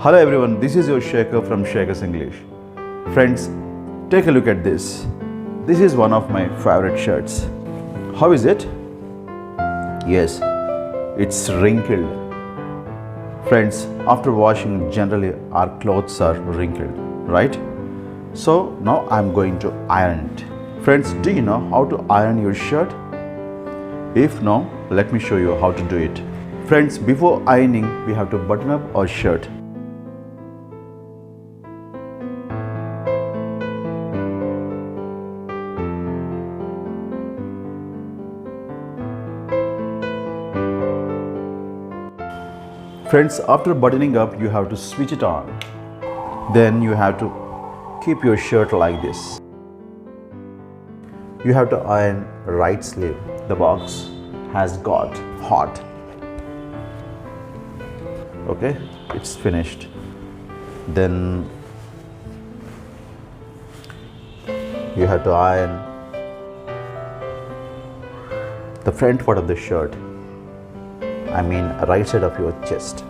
Hello everyone, this is your Shekhar from SEKHAR'S English. Friends, take a look at this. This is one of my favorite shirts. How is it? Yes, it's wrinkled. Friends, after washing, generally our clothes are wrinkled, right? So now I'm going to iron it. Friends, do you know how to iron your shirt? If no, let me show you how to do it. Friends, before ironing, we have to button up our shirt. Friends, after buttoning up, you have to switch it on. Then you have to keep your shirt like this. You have to iron right sleeve. The box has got hot. Okay, it's finished. Then you have to iron the front part of the shirt. I mean right side of your chest.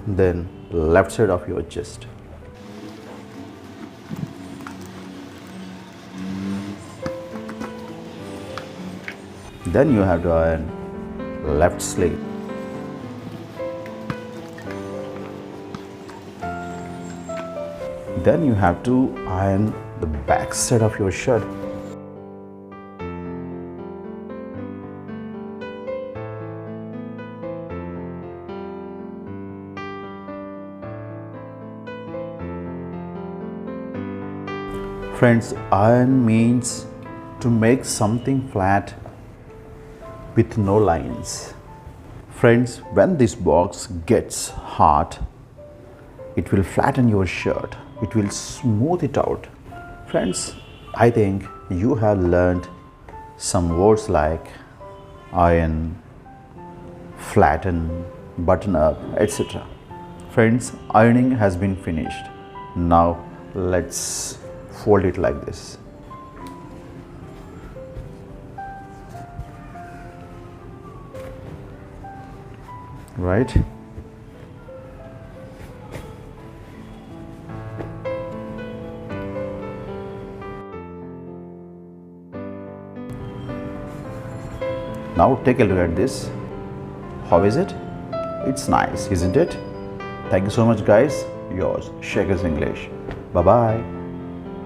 Then left side of your chest. Then you have to iron left sleeve. Then you have to iron the back side of your shirt. Friends, iron means to make something flat with no lines. Friends, when this box gets hot, it will flatten your shirt. It will smooth it out. Friends, I think you have learned some words like iron, flatten, button up, etc. Friends, ironing has been finished. Now let's fold it like this. Right? Now take a look at this. How is it? It's nice, isn't it? Thank you so much guys. Yours, SEKHAR'S English. Bye-bye.